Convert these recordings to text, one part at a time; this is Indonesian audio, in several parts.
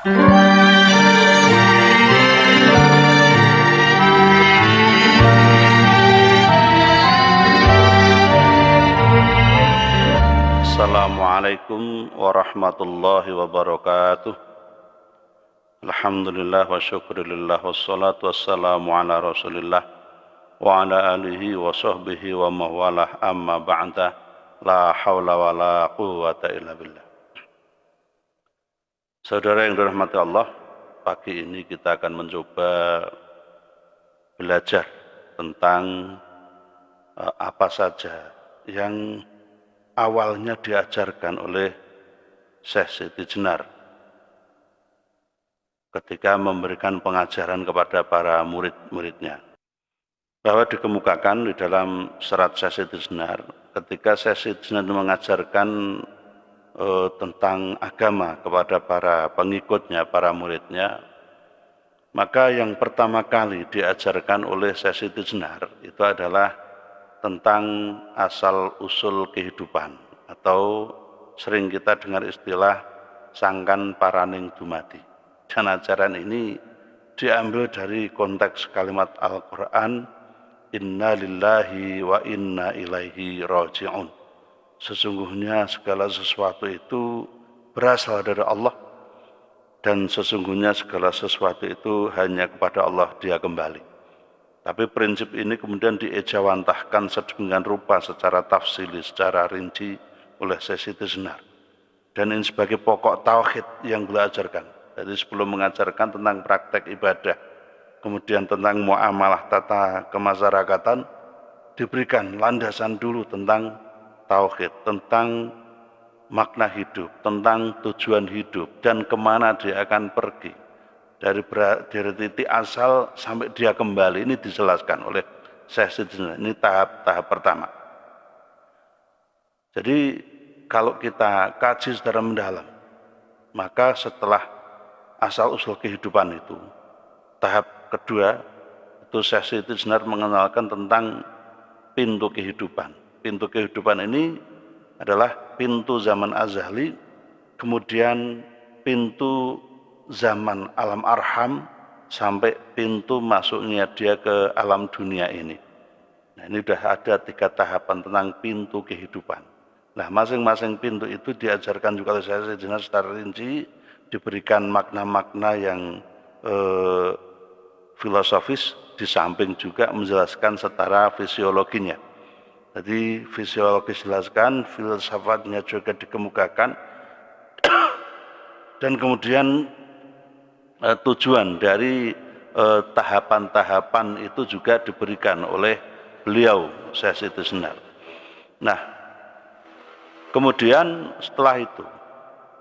Assalamualaikum warahmatullahi wabarakatuh. Alhamdulillah wa syukurillah wassalatu wassalamu ala rasulillah wa ala alihi wa sahbihi wa mawalah amma ba'da. La hawla wa la quwwata illa billah. Saudara yang dirahmati Allah, pagi ini kita akan mencoba belajar tentang apa saja yang awalnya diajarkan oleh Syekh Siti Jenar ketika memberikan pengajaran kepada para murid-muridnya. Bahwa dikemukakan di dalam serat Syekh Siti Jenar, ketika Syekh Siti Jenar mengajarkan tentang agama kepada para pengikutnya, para muridnya, maka yang pertama kali diajarkan oleh Syekh Siti Jenar itu adalah tentang asal-usul kehidupan, atau sering kita dengar istilah sangkan paraning dumadi. Dan ajaran ini diambil dari konteks kalimat Al-Quran, Inna lillahi wa inna ilaihi raji'un. Sesungguhnya segala sesuatu itu berasal dari Allah, dan sesungguhnya segala sesuatu itu hanya kepada Allah dia kembali. Tapi prinsip ini kemudian diejawantahkan sedemikian rupa secara tafsili, secara rinci oleh Syekh Siti Jenar. Dan ini sebagai pokok tauhid yang beliau ajarkan. Jadi sebelum mengajarkan tentang praktek ibadah, kemudian tentang muamalah tata kemasyarakatan, diberikan landasan dulu tentang tauhid, tentang makna hidup, tentang tujuan hidup, dan kemana dia akan pergi. Dari titik asal sampai dia kembali, ini dijelaskan oleh Syekh Siti Jenar. Ini tahap pertama. Jadi kalau kita kaji secara mendalam, maka setelah asal usul kehidupan itu, tahap kedua itu Syekh Siti Jenar mengenalkan tentang pintu kehidupan. Pintu kehidupan ini adalah pintu zaman azali, kemudian pintu zaman alam arham, sampai pintu masuknya dia ke alam dunia ini. Nah, ini sudah ada 3 tahapan tentang pintu kehidupan. Nah, masing-masing pintu itu diajarkan juga oleh Syekh Siti Jenar secara rinci, diberikan makna-makna yang filosofis, di samping juga menjelaskan secara fisiologinya. Jadi fisiologis dijelaskan, filsafatnya juga dikemukakan, dan kemudian tujuan dari tahapan-tahapan itu juga diberikan oleh beliau Syekh Siti Jenar. Nah, kemudian setelah itu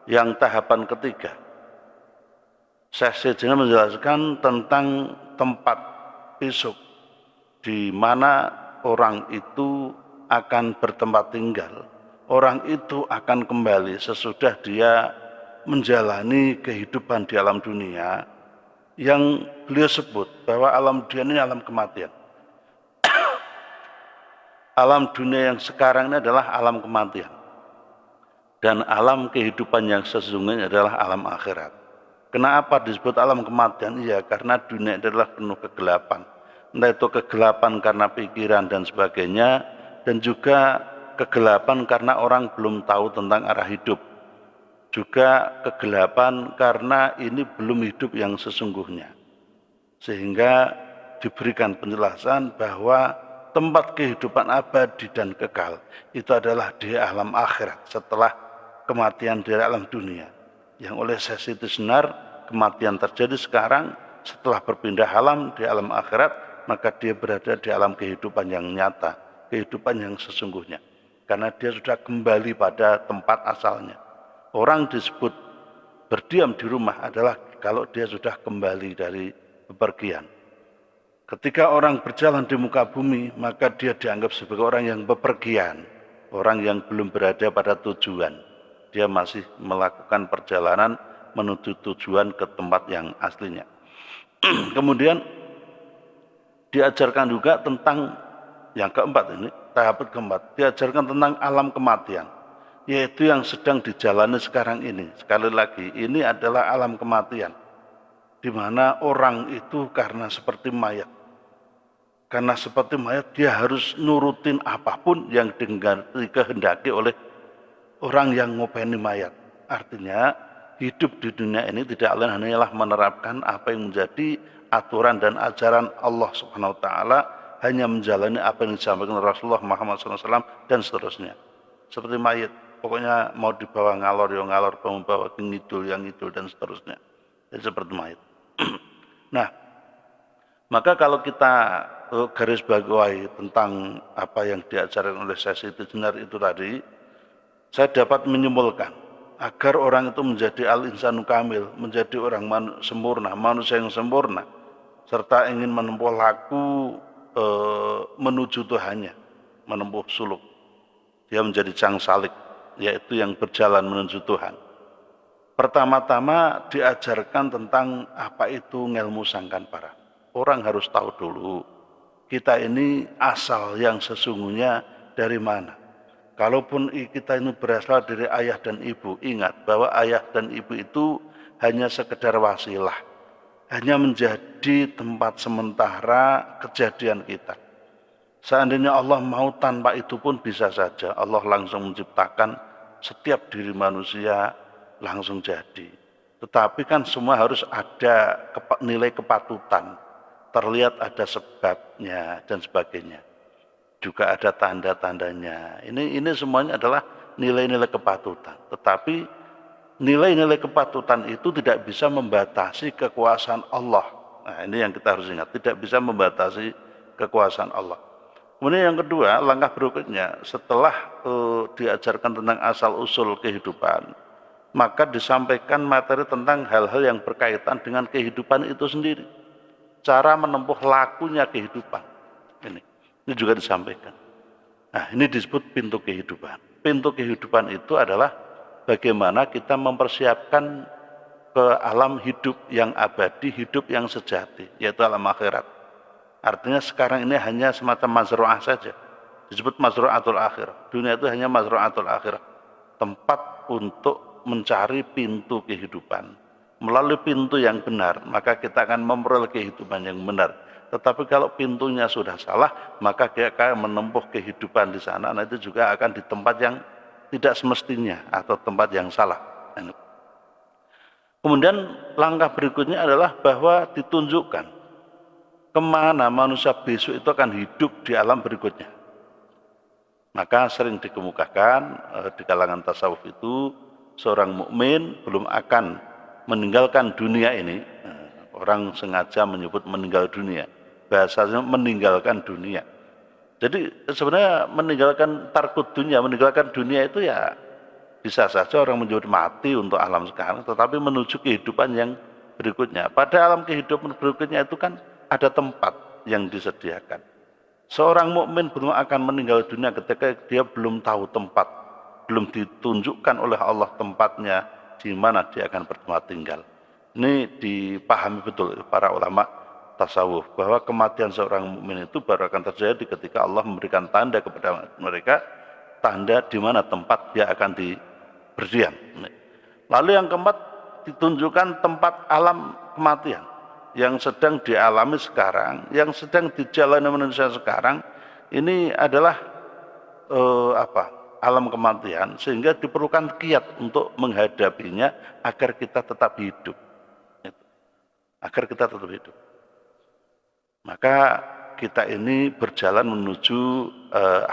yang tahapan ketiga, Syekh Siti Jenar menjelaskan tentang tempat besok di mana orang itu akan bertempat tinggal. Orang itu akan kembali sesudah dia menjalani kehidupan di alam dunia yang beliau sebut bahwa alam dunia ini alam kematian. Alam dunia yang sekarang ini adalah alam kematian, dan alam kehidupan yang sesungguhnya adalah alam akhirat. Kenapa disebut alam kematian? Ya, karena dunia adalah penuh kegelapan. Entah itu kegelapan karena pikiran dan sebagainya, dan juga kegelapan karena orang belum tahu tentang arah hidup. Juga kegelapan karena ini belum hidup yang sesungguhnya. Sehingga diberikan penjelasan bahwa tempat kehidupan abadi dan kekal itu adalah di alam akhirat setelah kematian di alam dunia. Yang oleh Syekh Siti Jenar, kematian terjadi sekarang, setelah berpindah alam di alam akhirat, maka dia berada di alam kehidupan yang nyata, kehidupan yang sesungguhnya. Karena dia sudah kembali pada tempat asalnya. Orang disebut berdiam di rumah adalah kalau dia sudah kembali dari bepergian. Ketika orang berjalan di muka bumi, maka dia dianggap sebagai orang yang bepergian, orang yang belum berada pada tujuan. Dia masih melakukan perjalanan menuju tujuan ke tempat yang aslinya. Kemudian diajarkan juga tentang yang keempat ini, tahap keempat, diajarkan tentang alam kematian. yaitu yang sedang dijalani sekarang ini. Sekali lagi, ini adalah alam kematian, di mana orang itu karena seperti mayat. Karena seperti mayat, dia harus nurutin apapun yang dikehendaki oleh orang yang ngopeni mayat. Artinya, hidup di dunia ini tidak lain hanyalah menerapkan apa yang menjadi aturan dan ajaran Allah Subhanahu wa taala, hanya menjalani apa yang disampaikan Rasulullah Muhammad SAW dan seterusnya. Seperti mayat, pokoknya mau dibawa ngalor ya ngalor, mau bawa ke ngidul yang ngidul dan seterusnya. Jadi seperti mayat. Nah, maka kalau kita garis bawahi tentang apa yang diajarkan oleh Syekh Siti Jenar itu tadi, saya dapat menyimpulkan agar orang itu menjadi al-insanu kamil, menjadi orang sempurna, manusia yang sempurna, serta ingin menempuh laku menuju Tuhannya, menempuh suluk. Dia menjadi cang salik, yaitu yang berjalan menuju Tuhan. Pertama-tama diajarkan tentang apa itu ngelmu sangkan para. Orang harus tahu dulu, kita ini asal yang sesungguhnya dari mana. Kalaupun kita ini berasal dari ayah dan ibu, ingat bahwa ayah dan ibu itu hanya sekedar wasilah, hanya menjadi tempat sementara kejadian kita. Seandainya Allah mau, tanpa itu pun bisa saja Allah langsung menciptakan setiap diri manusia langsung jadi. Tetapi kan semua harus ada nilai kepatutan, terlihat ada sebabnya dan sebagainya. Juga ada tanda-tandanya. Ini semuanya adalah nilai-nilai kepatutan. Tetapi nilai-nilai kepatutan itu tidak bisa membatasi kekuasaan Allah. Nah, ini yang kita harus ingat, tidak bisa membatasi kekuasaan Allah. Kemudian yang kedua, langkah berikutnya, setelah diajarkan tentang asal-usul kehidupan, maka disampaikan materi tentang hal-hal yang berkaitan dengan kehidupan itu sendiri. Cara menempuh lakunya kehidupan. Ini juga disampaikan. Nah, ini disebut pintu kehidupan. Pintu kehidupan itu adalah bagaimana kita mempersiapkan ke alam hidup yang abadi, hidup yang sejati, yaitu alam akhirat. Artinya sekarang ini hanya semacam mazru'ah saja. Disebut mazru'atul akhirah. Dunia itu hanya mazru'atul akhirah. Tempat untuk mencari pintu kehidupan. Melalui pintu yang benar, maka kita akan memperoleh kehidupan yang benar. Tetapi kalau pintunya sudah salah, maka dia akan menempuh kehidupan di sana. Nah, itu juga akan di tempat yang tidak semestinya atau tempat yang salah. Kemudian langkah berikutnya adalah bahwa ditunjukkan kemana manusia besok itu akan hidup di alam berikutnya. Maka sering dikemukakan di kalangan tasawuf itu, seorang mukmin belum akan meninggalkan dunia ini. Orang sengaja menyebut meninggal dunia, bahasanya meninggalkan dunia. Jadi sebenarnya meninggalkan tarkut dunia, meninggalkan dunia itu ya bisa saja orang menyebut mati untuk alam sekarang, tetapi menuju kehidupan yang berikutnya. Pada alam kehidupan berikutnya itu kan ada tempat yang disediakan. Seorang mukmin belum akan meninggal dunia ketika dia belum tahu tempat, belum ditunjukkan oleh Allah tempatnya di mana dia akan bertempat tinggal. Ini dipahami betul para ulama tasawuf, bahwa kematian seorang mukmin itu baru akan terjadi ketika Allah memberikan tanda kepada mereka, tanda di mana tempat dia akan berdiam. Lalu yang keempat, ditunjukkan tempat alam kematian yang sedang dialami sekarang, yang sedang dijalani manusia sekarang. Ini adalah alam kematian, sehingga diperlukan kiat untuk menghadapinya agar kita tetap hidup. Agar kita tetap hidup. Maka kita ini berjalan menuju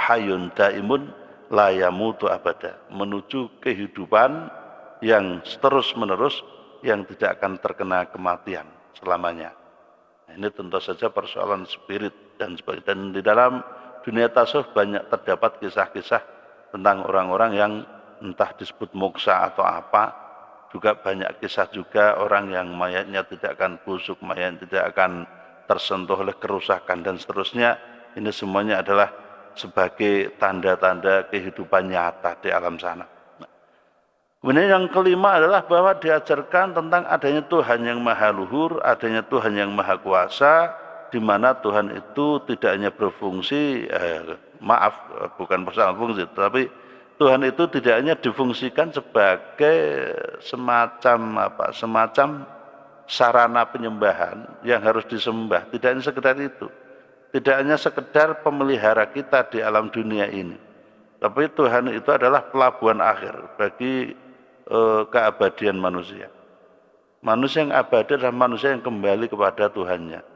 hayun daimun la yamutu abada, menuju kehidupan yang terus menerus, yang tidak akan terkena kematian selamanya. Nah, ini tentu saja persoalan spirit dan sebagainya. Dan di dalam dunia tasawuf banyak terdapat kisah-kisah tentang orang-orang yang entah disebut moksa atau apa. Juga banyak kisah juga orang yang mayatnya tidak akan busuk, mayatnya tidak akan tersentuh oleh kerusakan dan seterusnya. Ini semuanya adalah sebagai tanda-tanda kehidupan nyata di alam sana. Kemudian yang kelima adalah bahwa diajarkan tentang adanya Tuhan yang maha luhur, adanya Tuhan yang maha kuasa, di mana Tuhan itu tidak hanya berfungsi, bukan persoalan fungsi, tetapi Tuhan itu tidak hanya difungsikan sebagai semacam sarana penyembahan yang harus disembah, tidak hanya sekedar itu. Tidak hanya sekedar pemelihara kita di alam dunia ini, tapi Tuhan itu adalah pelabuhan akhir bagi keabadian manusia. Manusia yang abadi adalah manusia yang kembali kepada Tuhannya.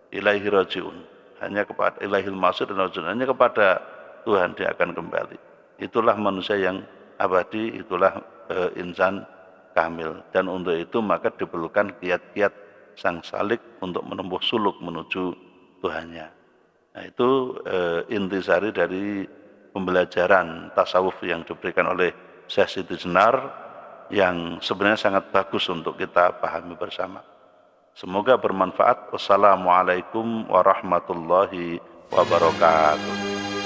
Ilaihi rajiun. Hanya kepada ilaihil masir dan rajiun. Hanya kepada Tuhan dia akan kembali. Itulah manusia yang abadi, itulah insan kamil. Dan untuk itu maka diperlukan kiat-kiat sang salik untuk menempuh suluk menuju Tuhannya. Nah itu intisari dari pembelajaran tasawuf yang diberikan oleh Syekh Siti Jenar yang sebenarnya sangat bagus untuk kita pahami bersama. Semoga bermanfaat. Wassalamualaikum warahmatullahi wabarakatuh.